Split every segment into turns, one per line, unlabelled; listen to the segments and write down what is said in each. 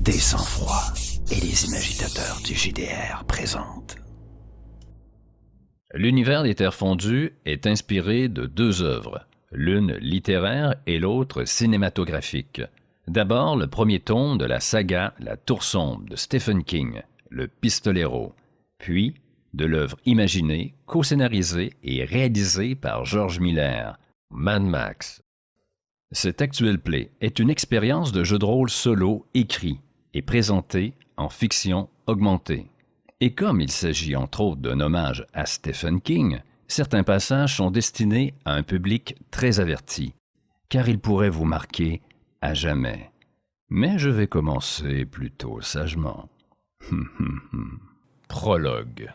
Des Sang-Froid et les Imagitateurs du JDR présentent.
L'univers des Terres fondues est inspiré de deux œuvres, l'une littéraire et l'autre cinématographique. D'abord, le premier tome de la saga La Tour sombre de Stephen King, Le Pistolero, puis de l'œuvre imaginée, co-scénarisée et réalisée par George Miller, Mad Max. Cet actuel play est une expérience de jeu de rôle solo écrit et présenté en fiction augmentée. Et comme il s'agit entre autres d'un hommage à Stephen King, certains passages sont destinés à un public très averti, car ils pourraient vous marquer à jamais. Mais je vais commencer plutôt sagement. Prologue.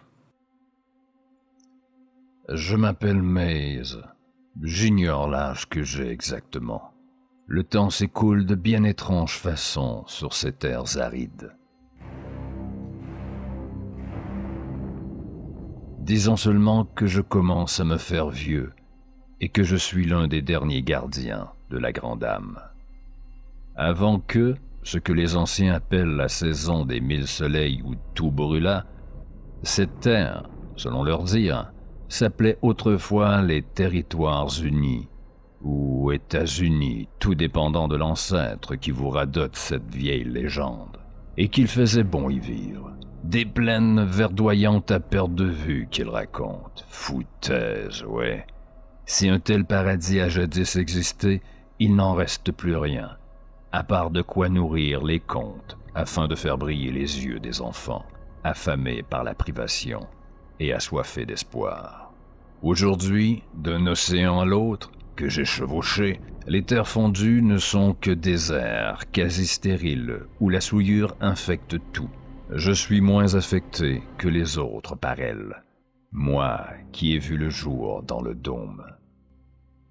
Je m'appelle Maze. J'ignore l'âge que j'ai exactement. Le temps s'écoule de bien étranges façons sur ces terres arides. Disons seulement que je commence à me faire vieux et que je suis l'un des derniers gardiens de la grande âme. Avant que, ce que les anciens appellent la saison des 1000 soleils où tout brûla, cette terre, selon leur dire, s'appelait autrefois les Territoires Unis, ou États-Unis, tout dépendant de l'ancêtre qui vous radote cette vieille légende, et qu'il faisait bon y vivre. Des plaines verdoyantes à perte de vue qu'il raconte. Foutaise, ouais. Si un tel paradis a jadis existé, il n'en reste plus rien, à part de quoi nourrir les contes, afin de faire briller les yeux des enfants, affamés par la privation et assoiffés d'espoir. Aujourd'hui, d'un océan à l'autre, que j'ai chevauché, les terres fondues ne sont que déserts quasi stériles où la souillure infecte tout. Je suis moins affecté que les autres par elle, moi qui ai vu le jour dans le dôme.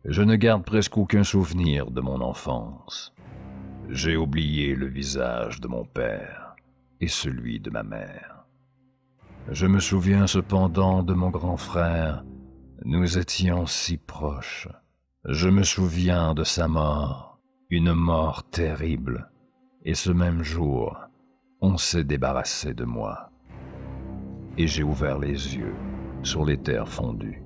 Je ne garde presque aucun souvenir de mon enfance. J'ai oublié le visage de mon père et celui de ma mère. Je me souviens cependant de mon grand frère. Nous étions si proches. Je me souviens de sa mort, une mort terrible, et ce même jour, on s'est débarrassé de moi. Et j'ai ouvert les yeux sur les terres fondues.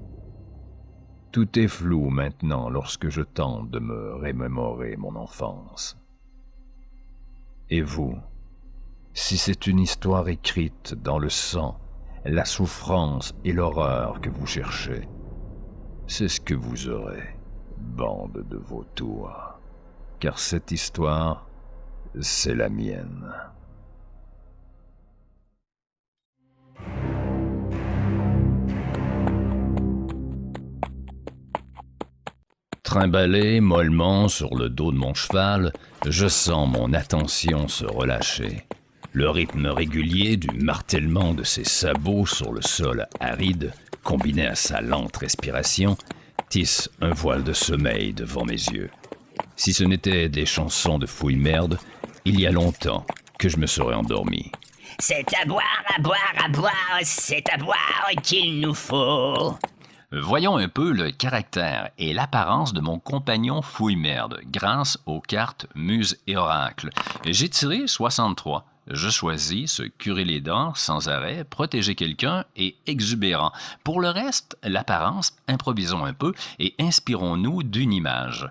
Tout est flou maintenant lorsque je tente de me remémorer mon enfance. Et vous, si c'est une histoire écrite dans le sang, la souffrance et l'horreur que vous cherchez, c'est ce que vous aurez, bande de vautours. Car cette histoire, c'est la mienne. Trimballé mollement sur le dos de mon cheval, je sens mon attention se relâcher. Le rythme régulier du martèlement de ses sabots sur le sol aride, combiné à sa lente respiration, tisse un voile de sommeil devant mes yeux. Si ce n'étaient des chansons de fouille-merde, il y a longtemps que je me serais endormi.
C'est à boire, à boire, à boire, c'est à boire qu'il nous faut.
Voyons un peu le caractère et l'apparence de mon compagnon fouille-merde grâce aux cartes Muse et Oracle. J'ai tiré 63. Je choisis se curer les dents sans arrêt, protéger quelqu'un et exubérant. Pour le reste, l'apparence, improvisons un peu et inspirons-nous d'une image.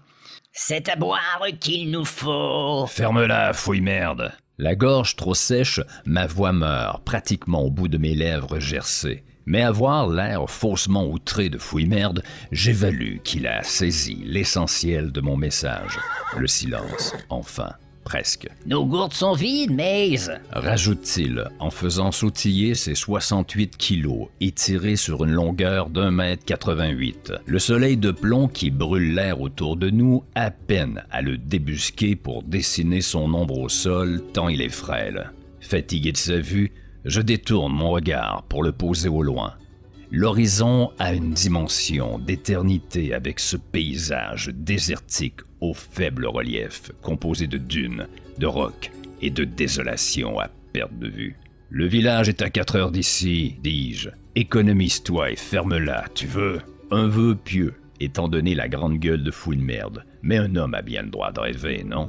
C'est à boire qu'il nous faut.
Ferme-la, fouille-merde. La gorge trop sèche, ma voix meurt, pratiquement au bout de mes lèvres gercées. Mais à voir l'air faussement outré de fouille-merde, j'évalue qu'il a saisi l'essentiel de mon message. Le silence, enfin, presque.
Nos gourdes sont vides, Maze,
rajoute-t-il en faisant sautiller ses 68 kilos étirés sur une longueur d'1,88 m. Le soleil de plomb qui brûle l'air autour de nous a peine à le débusquer pour dessiner son ombre au sol tant il est frêle. Fatigué de sa vue, je détourne mon regard pour le poser au loin. L'horizon a une dimension d'éternité avec ce paysage désertique au faible relief, composé de dunes, de rocs et de désolation à perte de vue. Le village est à 4 heures d'ici, dis-je. Économise-toi et ferme-la, tu veux? Un vœu pieux, étant donné la grande gueule de fouille-merde. Mais un homme a bien le droit de rêver, non?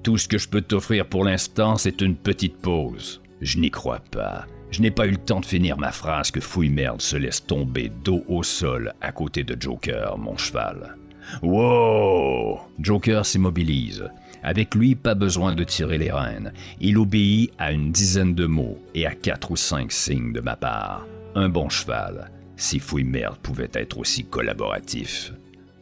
Tout ce que je peux t'offrir pour l'instant, c'est une petite pause. Je n'y crois pas. Je n'ai pas eu le temps de finir ma phrase que Fouille-Merde se laisse tomber dos au sol à côté de Joker, mon cheval. Wow! Joker s'immobilise. Avec lui, pas besoin de tirer les rênes. Il obéit à une dizaine de mots et à 4 ou 5 signes de ma part. Un bon cheval, si Fouille-Merde pouvait être aussi collaboratif.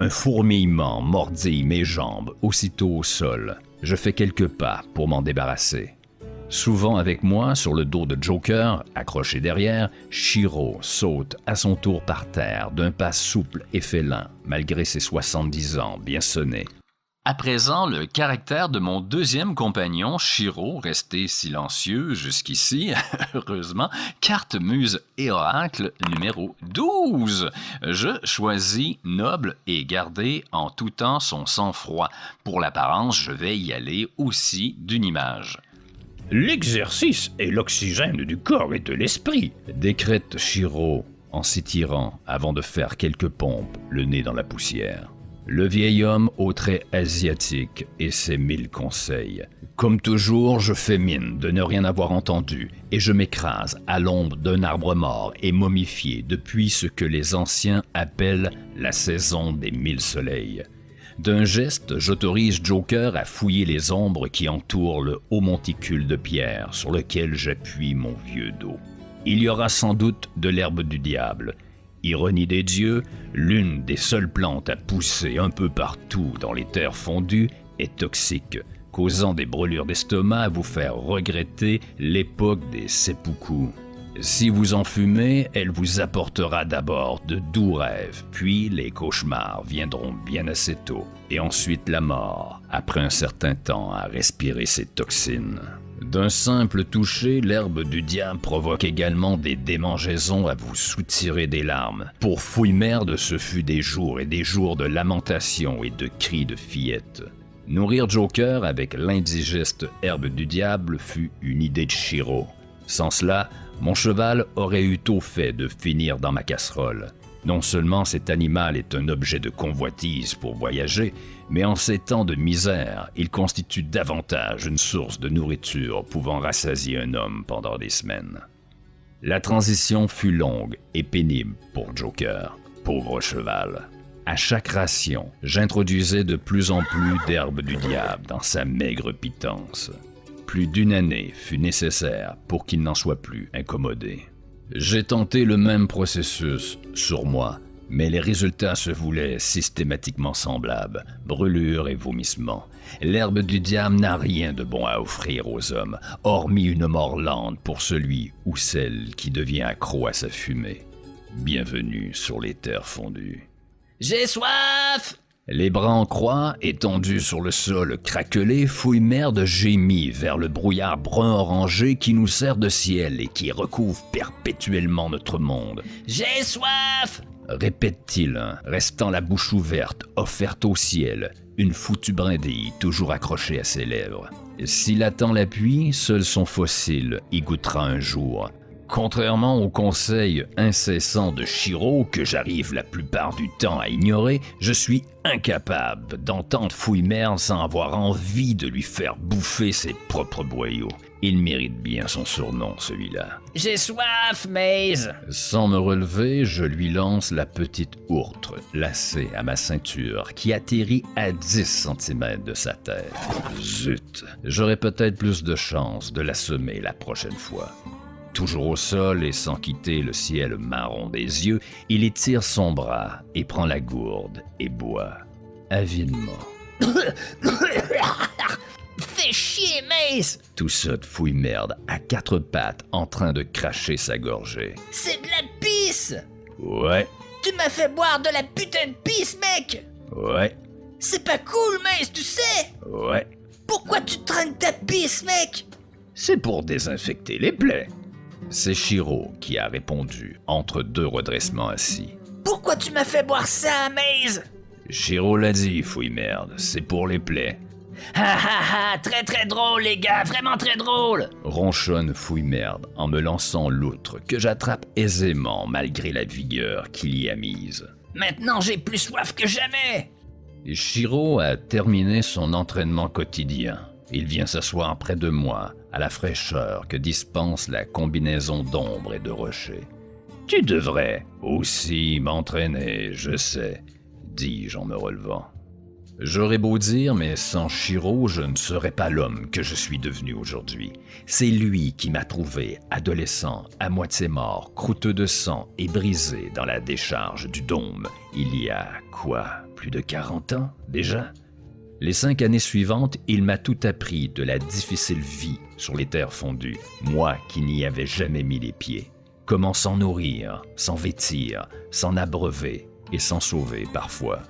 Un fourmillement mordille mes jambes aussitôt au sol. Je fais quelques pas pour m'en débarrasser. Souvent avec moi, sur le dos de Joker, accroché derrière, Shiro saute à son tour par terre d'un pas souple et félin, malgré ses 70 ans bien sonnés. À présent, le caractère de mon deuxième compagnon, Shiro, resté silencieux jusqu'ici, heureusement, carte muse et oracle numéro 12. Je choisis noble et garder en tout temps son sang-froid. Pour l'apparence, je vais y aller aussi d'une image.
L'exercice est l'oxygène du corps et de l'esprit,
Décrète Shiro en s'étirant avant de faire quelques pompes, le nez dans la poussière. Le vieil homme aux traits asiatiques et ses 1000 conseils. Comme toujours, je fais mine de ne rien avoir entendu et je m'écrase à l'ombre d'un arbre mort et momifié depuis ce que les anciens appellent la saison des 1000 soleils. D'un geste, j'autorise Joker à fouiller les ombres qui entourent le haut monticule de pierre sur lequel j'appuie mon vieux dos. Il y aura sans doute de l'herbe du diable. Ironie des dieux, l'une des seules plantes à pousser un peu partout dans les terres fondues est toxique, causant des brûlures d'estomac à vous faire regretter l'époque des seppuku. Si vous en fumez, elle vous apportera d'abord de doux rêves, puis les cauchemars viendront bien assez tôt, et ensuite la mort, après un certain temps à respirer ces toxines. D'un simple toucher, l'herbe du diable provoque également des démangeaisons à vous soutirer des larmes. Pour Fouille-Merde, ce fut des jours et des jours de lamentations et de cris de fillettes. Nourrir Joker avec l'indigeste herbe du diable fut une idée de Shiro. Sans cela, mon cheval aurait eu tôt fait de finir dans ma casserole. Non seulement cet animal est un objet de convoitise pour voyager, mais en ces temps de misère, il constitue davantage une source de nourriture pouvant rassasier un homme pendant des semaines. La transition fut longue et pénible pour Joker, pauvre cheval. À chaque ration, j'introduisais de plus en plus d'herbe du diable dans sa maigre pitance. Plus d'1 année fut nécessaire pour qu'il n'en soit plus incommodé. J'ai tenté le même processus sur moi, mais les résultats se voulaient systématiquement semblables, brûlures et vomissements. L'herbe du diable n'a rien de bon à offrir aux hommes, hormis une mort lente pour celui ou celle qui devient accro à sa fumée. Bienvenue sur les terres fondues.
J'ai soif!
Les bras en croix, étendus sur le sol craquelé, Fouille-Merde gémit vers le brouillard brun orangé qui nous sert de ciel et qui recouvre perpétuellement notre monde.
J'ai soif!
Répète-t-il, restant la bouche ouverte, offerte au ciel, une foutue brindille toujours accrochée à ses lèvres. S'il attend l'appui, seul son fossile y goûtera un jour. Contrairement aux conseils incessants de Shiro, que j'arrive la plupart du temps à ignorer, je suis incapable d'entendre Fouille-Merde sans avoir envie de lui faire bouffer ses propres boyaux. Il mérite bien son surnom, celui-là.
J'ai soif, Maze!
Sans me relever, je lui lance la petite ourtre, lacée à ma ceinture, qui atterrit à 10 cm de sa tête. Zut! J'aurai peut-être plus de chance de l'assommer la prochaine fois. Toujours au sol et sans quitter le ciel marron des yeux, il étire son bras et prend la gourde et boit, avidement.
Fais chier, Maze!
Tout ça de Fouille-Merde à 4 pattes en train de cracher sa gorgée.
C'est de la pisse!
Ouais,
Tu m'as fait boire de la putain de pisse, mec!
ouais,
C'est pas cool, Maze, tu sais!
ouais.
Pourquoi tu traînes ta pisse, mec?
C'est pour désinfecter les plaies. C'est Shiro qui a répondu entre 2 redressements assis.
Pourquoi tu m'as fait boire ça, Maze?
Shiro l'a dit, Fouille-Merde, c'est pour les plaies.
Ha ha ha, très très drôle, les gars, vraiment très drôle!
Ronchonne Fouille-Merde en me lançant l'outre que j'attrape aisément malgré la vigueur qu'il y a mise.
Maintenant, j'ai plus soif que jamais!
Shiro a terminé son entraînement quotidien. Il vient s'asseoir près de moi, à la fraîcheur que dispense la combinaison d'ombre et de rochers. « Tu devrais aussi m'entraîner, je sais, » dis-je en me relevant. J'aurais beau dire, mais sans Shiro, je ne serais pas l'homme que je suis devenu aujourd'hui. C'est lui qui m'a trouvé, adolescent, à moitié mort, croûteux de sang et brisé dans la décharge du dôme, il y a, plus de 40 ans déjà? Les 5 années suivantes, il m'a tout appris de la difficile vie sur les terres fondues, moi qui n'y avais jamais mis les pieds. Comment s'en nourrir, s'en vêtir, s'en abreuver et s'en sauver parfois.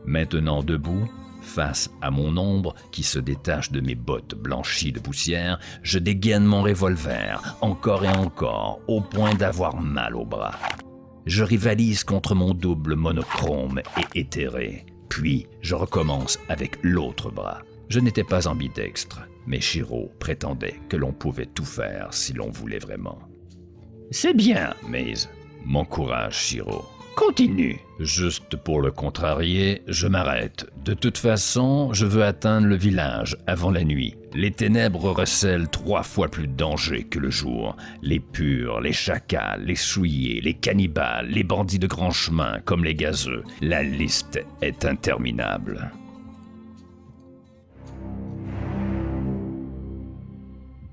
Maintenant debout, face à mon ombre qui se détache de mes bottes blanchies de poussière, je dégaine mon revolver, encore et encore, au point d'avoir mal au bras. Je rivalise contre mon double monochrome et éthéré, puis je recommence avec l'autre bras. Je n'étais pas ambidextre, mais Shiro prétendait que l'on pouvait tout faire si l'on voulait vraiment. « C'est bien, Maze, m'encourage Shiro. Continue. » Juste pour le contrarier, je m'arrête. De toute façon, je veux atteindre le village avant la nuit. Les ténèbres recèlent 3 fois plus de danger que le jour. Les purs, les chacals, les souillés, les cannibales, les bandits de grand chemin comme les gazeux. La liste est interminable.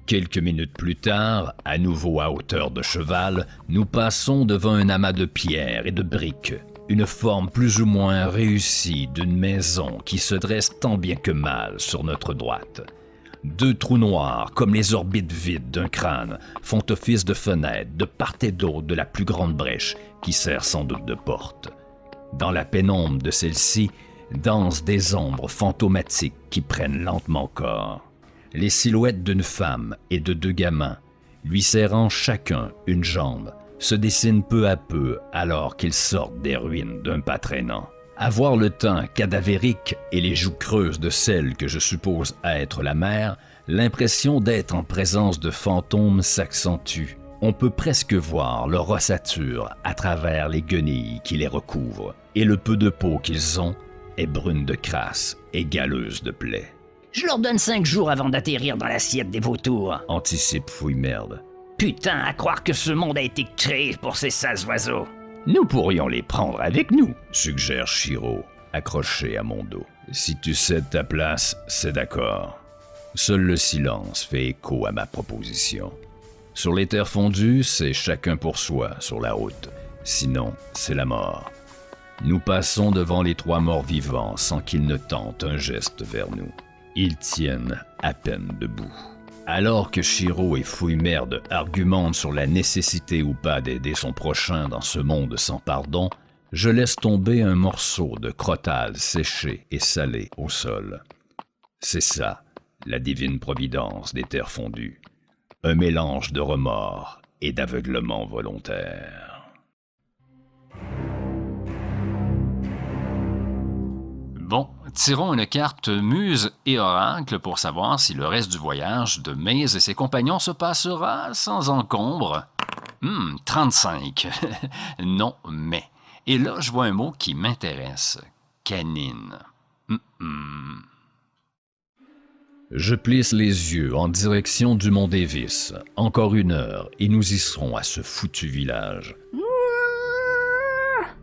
Quelques minutes plus tard, à nouveau à hauteur de cheval, nous passons devant un amas de pierres et de briques, une forme plus ou moins réussie d'une maison qui se dresse tant bien que mal sur notre droite. 2 trous noirs, comme les orbites vides d'un crâne, font office de fenêtres de part et d'autre de la plus grande brèche, qui sert sans doute de porte. Dans la pénombre de celle-ci, dansent des ombres fantomatiques qui prennent lentement corps. Les silhouettes d'une femme et de 2 gamins, lui serrant chacun une jambe, se dessinent peu à peu alors qu'ils sortent des ruines d'un pas traînant. À voir le teint cadavérique et les joues creuses de celle que je suppose être la mère, l'impression d'être en présence de fantômes s'accentue. On peut presque voir leur ossature à travers les guenilles qui les recouvrent, et le peu de peau qu'ils ont est brune de crasse et galeuse de plaies.
Je leur donne 5 jours avant d'atterrir dans l'assiette des vautours.
Anticipe Fouille-Merde.
Putain, à croire que ce monde a été créé pour ces sales oiseaux.
Nous pourrions les prendre avec nous, suggère Shiro, accroché à mon dos. Si tu cèdes ta place, c'est d'accord. Seul le silence fait écho à ma proposition. Sur les terres fondues, c'est chacun pour soi sur la route. Sinon, c'est la mort. Nous passons devant les 3 morts vivants sans qu'ils ne tentent un geste vers nous. Ils tiennent à peine debout. Alors que Shiro et Fouille-Merde argumentent sur la nécessité ou pas d'aider son prochain dans ce monde sans pardon, je laisse tomber un morceau de crotale séché et salé au sol. C'est ça, la divine providence des terres fondues. Un mélange de remords et d'aveuglement volontaire.
Bon, tirons une carte Muse et Oracle pour savoir si le reste du voyage de Maze et ses compagnons se passera sans encombre. 35. Non, mais. Et là, je vois un mot qui m'intéresse. Canine.
Je plisse les yeux en direction du mont Davis. Encore 1 heure et nous y serons à ce foutu village.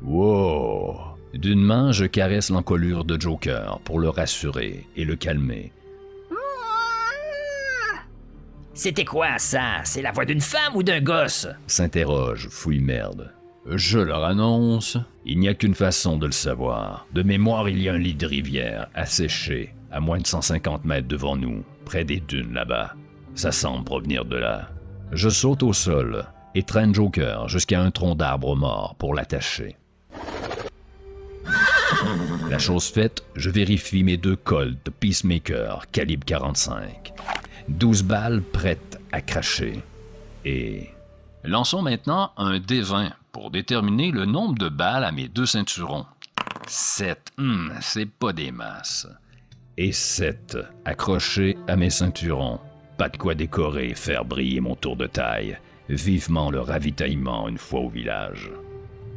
Wow! D'une main, je caresse l'encolure de Joker pour le rassurer et le calmer.
C'était quoi ça? C'est la voix d'une femme ou d'un gosse?
S'interroge Fouille-Merde. Je leur annonce, il n'y a qu'une façon de le savoir. De mémoire, il y a un lit de rivière asséché à moins de 150 mètres devant nous, près des dunes là-bas. Ça semble provenir de là. Je saute au sol et traîne Joker jusqu'à un tronc d'arbre mort pour l'attacher. La chose faite, je vérifie mes 2 Colt Peacemaker calibre 45. 12 balles prêtes à cracher. Et...
Lançons maintenant un D20 pour déterminer le nombre de balles à mes 2 ceinturons. 7. C'est pas des masses.
Et 7 accrochés à mes ceinturons. Pas de quoi décorer et faire briller mon tour de taille. Vivement le ravitaillement une fois au village.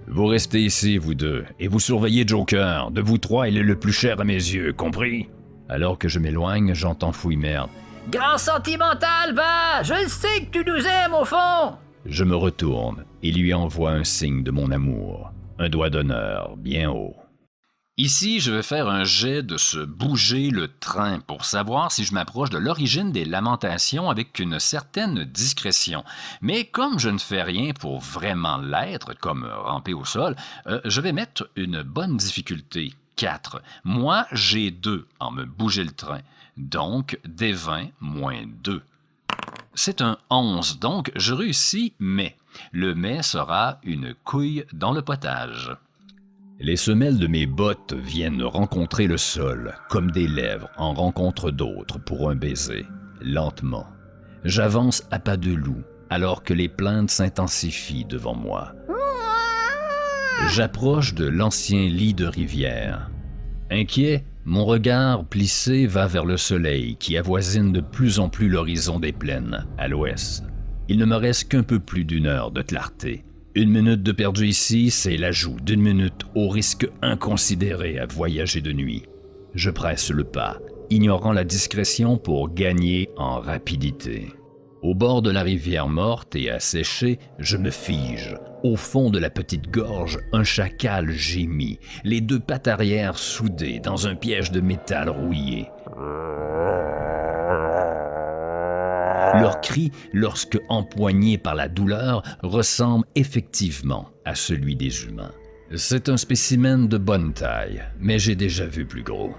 Vous restez ici, vous 2, et vous surveillez Joker. De vous 3, il est le plus cher à mes yeux, compris? Alors que je m'éloigne, j'entends Fouille-Merde.
Grand sentimental, va! Je sais que tu nous aimes au fond!
Je me retourne et lui envoie un signe de mon amour. Un doigt d'honneur bien haut.
Ici, je vais faire un jet de se bouger le train pour savoir si je m'approche de l'origine des lamentations avec une certaine discrétion. Mais comme je ne fais rien pour vraiment l'être, comme ramper au sol, je vais mettre une bonne difficulté, 4. Moi, j'ai 2 en me bouger le train. Donc, des 20 moins 2. C'est un 11, donc je réussis, mais le mais sera une couille dans le potage.
Les semelles de mes bottes viennent rencontrer le sol, comme des lèvres en rencontrent d'autres pour un baiser, lentement. J'avance à pas de loup, alors que les plaintes s'intensifient devant moi. J'approche de l'ancien lit de rivière. Inquiet, mon regard plissé va vers le soleil qui avoisine de plus en plus l'horizon des plaines, à l'ouest. Il ne me reste qu'un peu plus d'une heure de clarté. 1 minute de perdu ici, c'est l'ajout d'1 minute au risque inconsidéré à voyager de nuit. Je presse le pas, ignorant la discrétion pour gagner en rapidité. Au bord de la rivière morte et asséchée, je me fige. Au fond de la petite gorge, un chacal gémit, les 2 pattes arrière soudées dans un piège de métal rouillé. Leur cri, lorsque empoigné par la douleur, ressemble effectivement à celui des humains. C'est un spécimen de bonne taille, mais j'ai déjà vu plus gros.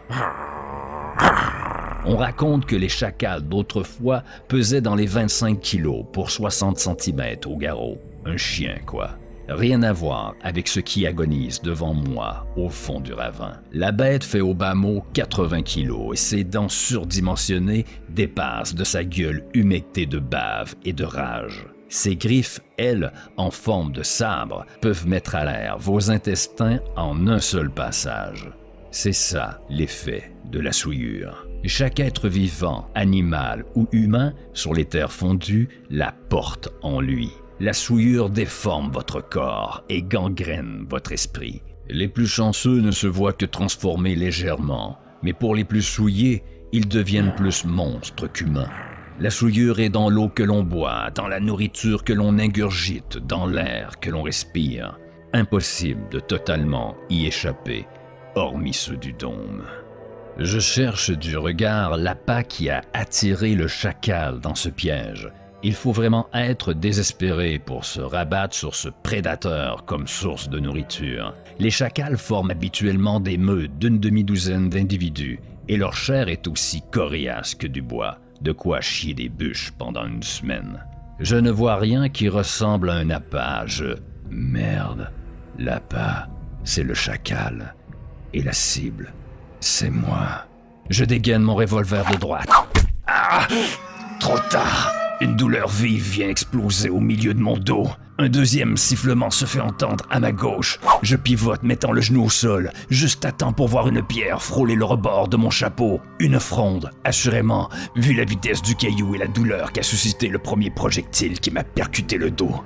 On raconte que les chacals d'autrefois pesaient dans les 25 kilos pour 60 cm au garrot. Un chien, quoi. Rien à voir avec ce qui agonise devant moi au fond du ravin. La bête fait au bas mot 80 kilos et ses dents surdimensionnées dépassent de sa gueule humectée de bave et de rage. Ses griffes, elles, en forme de sabre, peuvent mettre à l'air vos intestins en un seul passage. C'est ça l'effet de la souillure. Chaque être vivant, animal ou humain sur les terres fondues la porte en lui. La souillure déforme votre corps et gangrène votre esprit. Les plus chanceux ne se voient que transformés légèrement, mais pour les plus souillés, ils deviennent plus monstres qu'humains. La souillure est dans l'eau que l'on boit, dans la nourriture que l'on ingurgite, dans l'air que l'on respire. Impossible de totalement y échapper, hormis ceux du dôme. Je cherche du regard l'appât qui a attiré le chacal dans ce piège. Il faut vraiment être désespéré pour se rabattre sur ce prédateur comme source de nourriture. Les chacals forment habituellement des meutes d'une demi-douzaine d'individus et leur chair est aussi coriace que du bois, de quoi chier des bûches pendant 1 semaine. Je ne vois rien qui ressemble à un appât. Merde, l'appât, c'est le chacal et la cible, c'est moi. Je dégaine mon revolver de droite. Ah! Trop tard! Une douleur vive vient exploser au milieu de mon dos. Un deuxième sifflement se fait entendre à ma gauche. Je pivote, mettant le genou au sol, juste à temps pour voir une pierre frôler le rebord de mon chapeau. Une fronde, assurément, vu la vitesse du caillou et la douleur qu'a suscité le premier projectile qui m'a percuté le dos.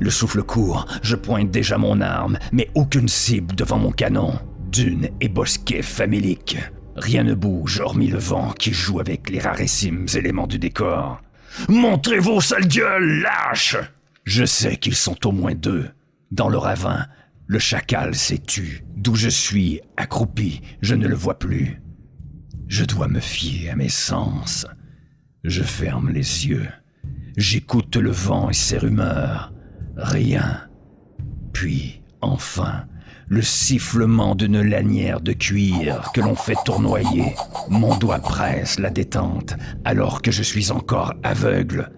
Le souffle court, je pointe déjà mon arme, mais aucune cible devant mon canon. Dune et bosquet faméliques. Rien ne bouge hormis le vent qui joue avec les rarissimes éléments du décor. « Montrez vos sales gueules, lâches !» Je sais qu'ils sont au moins 2. Dans le ravin, le chacal s'est tu. D'où je suis, accroupi, je ne le vois plus. Je dois me fier à mes sens. Je ferme les yeux. J'écoute le vent et ses rumeurs. Rien. Puis, enfin, le sifflement d'une lanière de cuir que l'on fait tournoyer. Mon doigt presse la détente alors que je suis encore aveugle.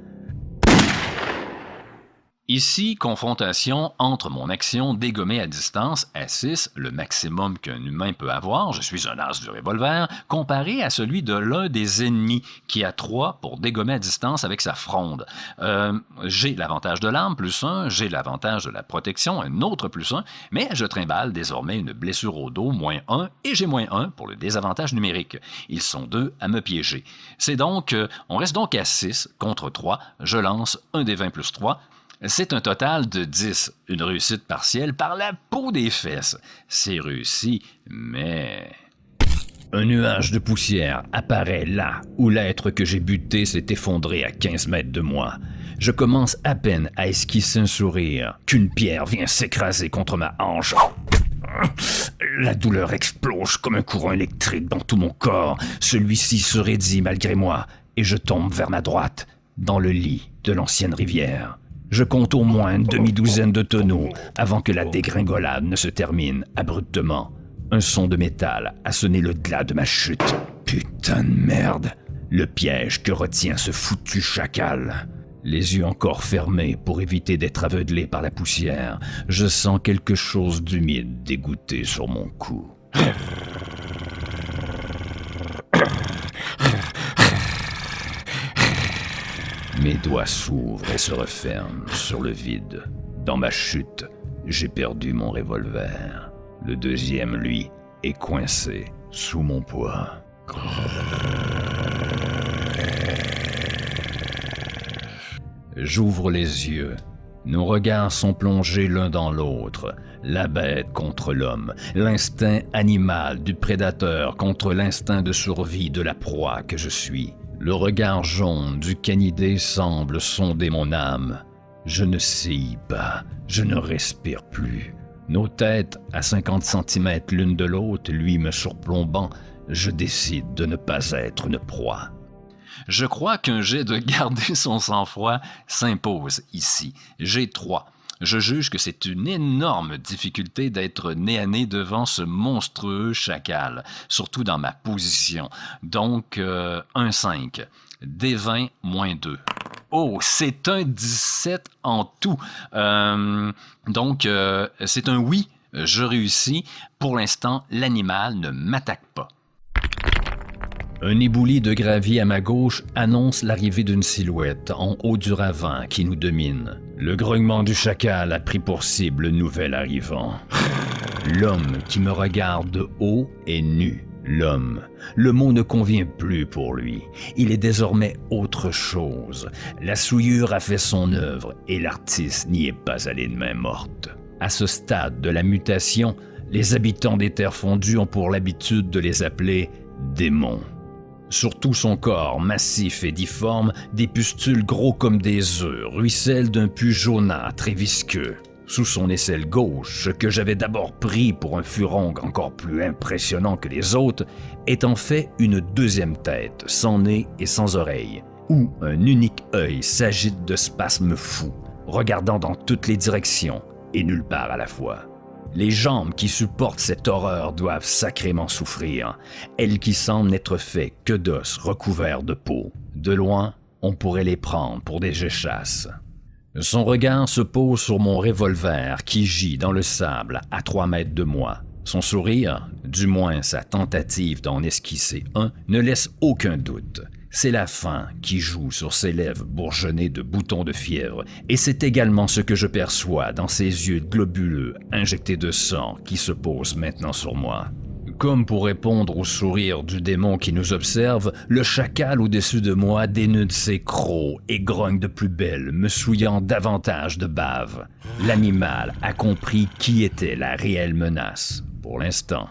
Ici, confrontation entre mon action dégommée à distance à 6, le maximum qu'un humain peut avoir, je suis un as du revolver, comparé à celui de l'un des ennemis qui a 3 pour dégommer à distance avec sa fronde. J'ai l'avantage de l'arme, +1, j'ai l'avantage de la protection, un autre +1, mais je trimballe désormais une blessure au dos, -1, et j'ai -1 pour le désavantage numérique. Ils sont 2 à me piéger. C'est donc, on reste donc à 6 contre 3, je lance un des 20 + 3, c'est un total de 10, une réussite partielle par la peau des fesses. C'est réussi, mais...
Un nuage de poussière apparaît là où l'être que j'ai buté s'est effondré à 15 mètres de moi. Je commence à peine à esquisser un sourire qu'une pierre vient s'écraser contre ma hanche. La douleur explose comme un courant électrique dans tout mon corps. Celui-ci se raidit malgré moi et je tombe vers ma droite, dans le lit de l'ancienne rivière. Je compte au moins une demi-douzaine de tonneaux avant que la dégringolade ne se termine abruptement. Un son de métal a sonné le glas de ma chute. Putain de merde! Le piège que retient ce foutu chacal. Les yeux encore fermés pour éviter d'être aveuglé par la poussière, je sens quelque chose d'humide dégoûter sur mon cou. Mes doigts s'ouvrent et se referment sur le vide. Dans ma chute, j'ai perdu mon revolver. Le deuxième, lui, est coincé sous mon poids. J'ouvre les yeux. Nos regards sont plongés l'un dans l'autre. La bête contre l'homme, l'instinct animal du prédateur contre l'instinct de survie de la proie que je suis. Le regard jaune du canidé semble sonder mon âme. Je ne scie pas, je ne respire plus. Nos têtes, à 50 cm l'une de l'autre, lui me surplombant, je décide de ne pas être une proie.
Je crois qu'un jet de garder son sang-froid s'impose ici. J'ai 3. Je juge que c'est une énorme difficulté d'être nez à nez devant ce monstrueux chacal, surtout dans ma position. Donc, 1,5. D20 moins 2. Oh, c'est un 17 en tout. Donc, c'est un oui, je réussis. Pour l'instant, l'animal ne m'attaque pas.
Un éboulis de gravier à ma gauche annonce l'arrivée d'une silhouette en haut du ravin qui nous domine. Le grognement du chacal a pris pour cible le nouvel arrivant. L'homme qui me regarde de haut est nu. L'homme. Le mot ne convient plus pour lui. Il est désormais autre chose. La souillure a fait son œuvre et l'artiste n'y est pas allé de main morte. À ce stade de la mutation, les habitants des terres fondues ont pour l'habitude de les appeler démons. Sur tout son corps, massif et difforme, des pustules gros comme des œufs ruissellent d'un pus jaunâtre et visqueux. Sous son aisselle gauche, ce que j'avais d'abord pris pour un furon encore plus impressionnant que les autres, est en fait une deuxième tête, sans nez et sans oreille, où un unique œil s'agite de spasmes fous, regardant dans toutes les directions et nulle part à la fois. Les jambes qui supportent cette horreur doivent sacrément souffrir, elles qui semblent n'être faites que d'os recouverts de peau. De loin, on pourrait les prendre pour des géchasses. Son regard se pose sur mon revolver qui gît dans le sable à 3 mètres de moi. Son sourire, du moins sa tentative d'en esquisser un, ne laisse aucun doute. C'est la faim qui joue sur ses lèvres bourgeonnées de boutons de fièvre, et c'est également ce que je perçois dans ses yeux globuleux injectés de sang qui se posent maintenant sur moi. Comme pour répondre au sourire du démon qui nous observe, le chacal au-dessus de moi dénude ses crocs et grogne de plus belle, me souillant davantage de bave. L'animal a compris qui était la réelle menace, pour l'instant.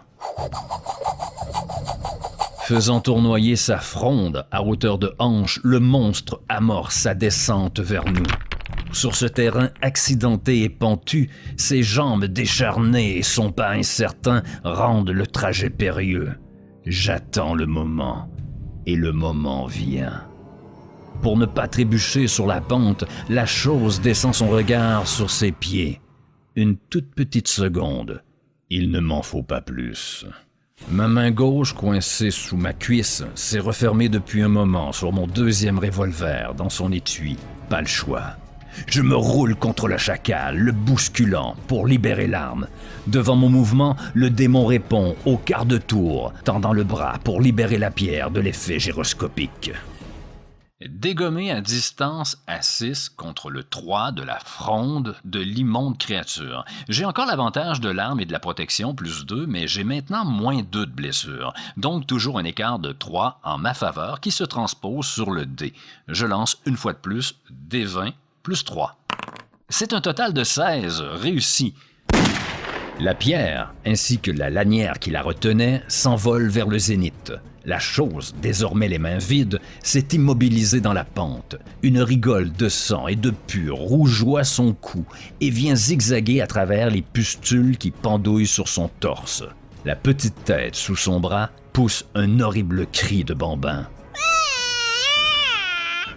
Faisant tournoyer sa fronde à hauteur de hanche, le monstre amorce sa descente vers nous. Sur ce terrain accidenté et pentu, ses jambes décharnées et son pas incertain rendent le trajet périlleux. J'attends le moment, et le moment vient. Pour ne pas trébucher sur la pente, la chose descend son regard sur ses pieds. Une toute petite seconde, il ne m'en faut pas plus. Ma main gauche, coincée sous ma cuisse, s'est refermée depuis un moment sur mon deuxième revolver dans son étui. Pas le choix. Je me roule contre le chacal, le bousculant pour libérer l'arme. Devant mon mouvement, le démon répond au quart de tour, tendant le bras pour libérer la pierre de l'effet gyroscopique.
Dégommé à distance à 6 contre le 3 de la fronde de l'immonde créature. J'ai encore l'avantage de l'arme et de la protection, plus 2, mais j'ai maintenant moins 2 de blessures. Donc toujours un écart de 3 en ma faveur qui se transpose sur le dé. Je lance une fois de plus D20 plus 3. C'est un total de 16 réussi.
La pierre, ainsi que la lanière qui la retenait, s'envolent vers le zénith. La chose, désormais les mains vides, s'est immobilisée dans la pente. Une rigole de sang et de pur rougeoie son cou et vient zigzaguer à travers les pustules qui pendouillent sur son torse. La petite tête sous son bras pousse un horrible cri de bambin.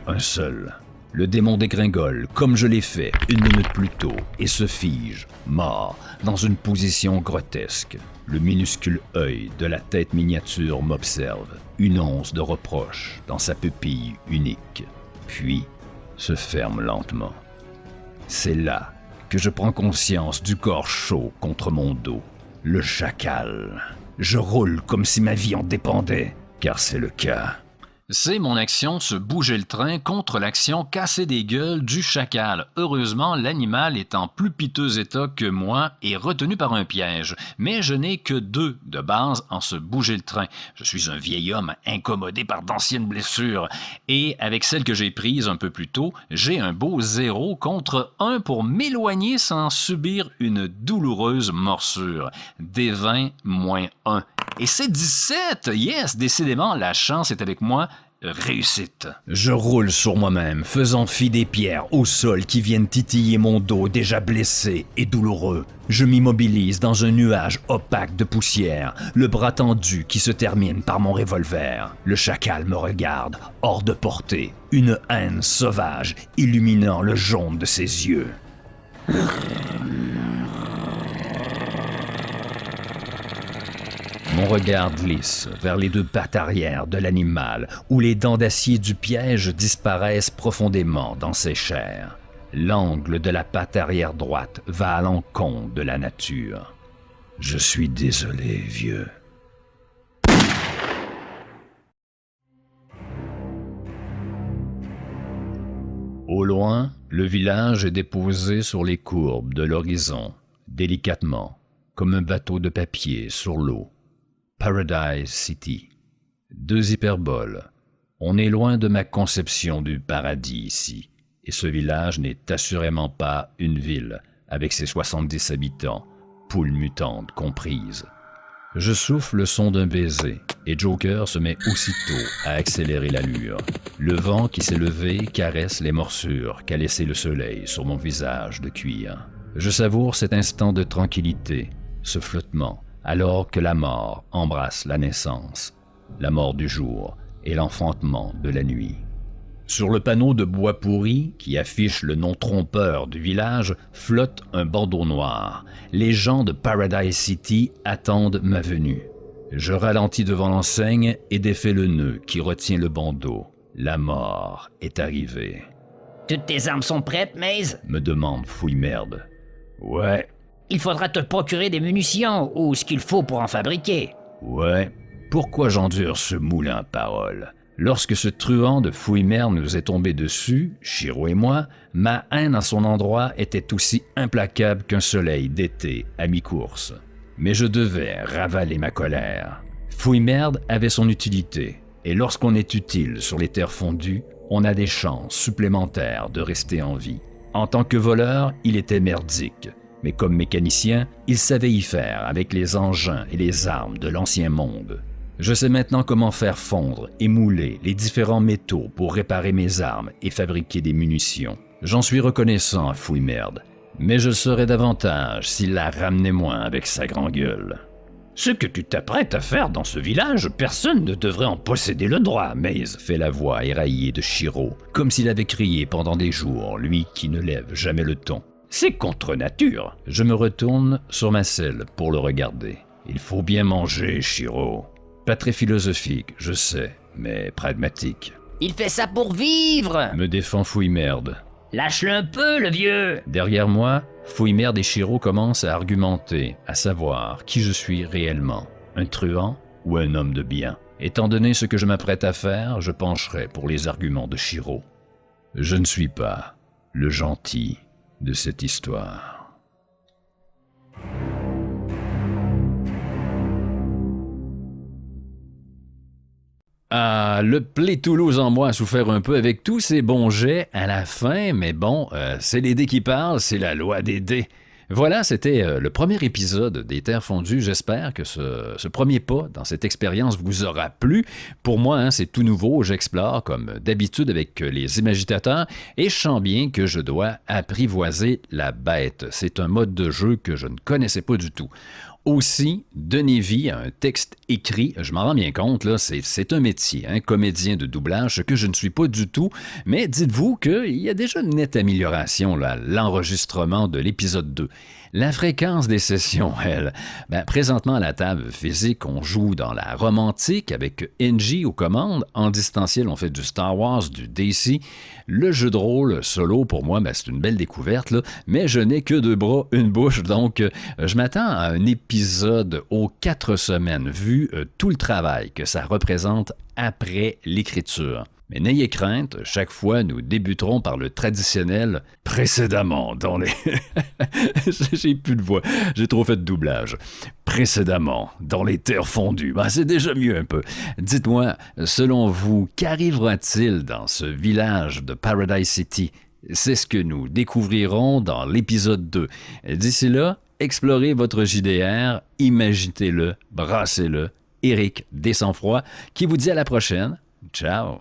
Un seul. Le démon dégringole, comme je l'ai fait 1 minute plus tôt, et se fige, mort, dans une position grotesque. Le minuscule œil de la tête miniature m'observe, une once de reproche dans sa pupille unique, puis se ferme lentement. C'est là que je prends conscience du corps chaud contre mon dos. Le chacal. Je roule comme si ma vie en dépendait, car c'est le cas.
C'est mon action se bouger le train contre l'action casser des gueules du chacal. Heureusement, l'animal est en plus piteux état que moi et retenu par un piège. Mais je n'ai que 2 de base en se bouger le train. Je suis un vieil homme incommodé par d'anciennes blessures. Et avec celle que j'ai prise un peu plus tôt, j'ai un beau 0 contre 1 pour m'éloigner sans subir une douloureuse morsure. Des 20 moins 1. Et c'est 17! Yes! Décidément, la chance est avec moi. Réussite.
Je roule sur moi-même, faisant fi des pierres au sol qui viennent titiller mon dos déjà blessé et douloureux. Je m'immobilise dans un nuage opaque de poussière, le bras tendu qui se termine par mon revolver. Le chacal me regarde, hors de portée, une haine sauvage illuminant le jaune de ses yeux. Mon regard glisse vers les 2 pattes arrière de l'animal où les dents d'acier du piège disparaissent profondément dans ses chairs. L'angle de la patte arrière droite va à l'encontre de la nature. Je suis désolé, vieux. Au loin, le village est déposé sur les courbes de l'horizon, délicatement, comme un bateau de papier sur l'eau. Paradise City. 2 hyperboles. On est loin de ma conception du paradis ici, et ce village n'est assurément pas une ville, avec ses 70 habitants, poules mutantes comprises. Je souffle le son d'un baiser, et Joker se met aussitôt à accélérer l'allure. Le vent qui s'est levé caresse les morsures qu'a laissé le soleil sur mon visage de cuir. Je savoure cet instant de tranquillité, ce flottement, alors que la mort embrasse la naissance, la mort du jour et l'enfantement de la nuit. Sur le panneau de bois pourri qui affiche le nom trompeur du village flotte un bandeau noir. Les gens de Paradise City attendent ma venue. Je ralentis devant l'enseigne et défais le nœud qui retient le bandeau. La mort est arrivée.
Toutes tes armes sont prêtes, Maze?
Me demande Fouille-Merde. Ouais.
Il faudra te procurer des munitions ou ce qu'il faut pour en fabriquer.
Ouais. Pourquoi j'endure ce moulin à paroles? Lorsque ce truand de Fouille-Merde nous est tombé dessus, Chiro et moi, ma haine à son endroit était aussi implacable qu'un soleil d'été à mi-course. Mais je devais ravaler ma colère. Fouille-Merde avait son utilité, et lorsqu'on est utile sur les terres fondues, on a des chances supplémentaires de rester en vie. En tant que voleur, il était merdique. Mais comme mécanicien, il savait y faire avec les engins et les armes de l'ancien monde. Je sais maintenant comment faire fondre et mouler les différents métaux pour réparer mes armes et fabriquer des munitions. J'en suis reconnaissant à Fouille-Merde, mais je le serais davantage s'il la ramenait moins avec sa grande gueule. Ce que tu t'apprêtes à faire dans ce village, personne ne devrait en posséder le droit, Maze, fait la voix éraillée de Chiro, comme s'il avait crié pendant des jours, lui qui ne lève jamais le ton. C'est contre nature. Je me retourne sur ma selle pour le regarder. Il faut bien manger, Chiro. Pas très philosophique, je sais, mais pragmatique.
Il fait ça pour vivre!
Me défend Fouille-Merde.
Lâche-le un peu, le vieux!
Derrière moi, Fouille-Merde et Chiro commencent à argumenter, à savoir qui je suis réellement, un truand ou un homme de bien. Étant donné ce que je m'apprête à faire, je pencherai pour les arguments de Chiro. Je ne suis pas le gentil de cette histoire. Ah, le Play Toulouse en moi a souffert un peu avec tous ces bons jets à la fin, mais bon, c'est les dés qui parlent, c'est la loi des dés. Voilà, c'était le premier épisode des Terres fondues. J'espère que ce premier pas dans cette expérience vous aura plu. Pour moi, c'est tout nouveau. J'explore comme d'habitude avec les imagitateurs et je sens bien que je dois apprivoiser la bête. C'est un mode de jeu que je ne connaissais pas du tout. Aussi, donner vie à un texte écrit, je m'en rends bien compte, là, c'est un métier, comédien de doublage, ce que je ne suis pas du tout, mais dites-vous qu'il y a déjà une nette amélioration là, à l'enregistrement de l'épisode 2. La fréquence des sessions, elle. Présentement à la table physique, on joue dans la romantique avec NJ aux commandes. En distanciel, on fait du Star Wars, du DC. Le jeu de rôle solo, pour moi, c'est une belle découverte, là, mais je n'ai que 2 bras, une bouche, donc je m'attends à un épisode aux 4 semaines, vu tout le travail que ça représente après l'écriture. Mais n'ayez crainte, chaque fois, nous débuterons par le traditionnel « précédemment » dans les... J'ai plus de voix, j'ai trop fait de doublage. « Précédemment, dans les terres fondues ». C'est déjà mieux un peu. Dites-moi, selon vous, qu'arrivera-t-il dans ce village de Paradise City? C'est ce que nous découvrirons dans l'épisode 2. D'ici là, explorez votre JDR, imaginez-le, brassez-le. Éric Dessanfroid qui vous dit à la prochaine. Ciao!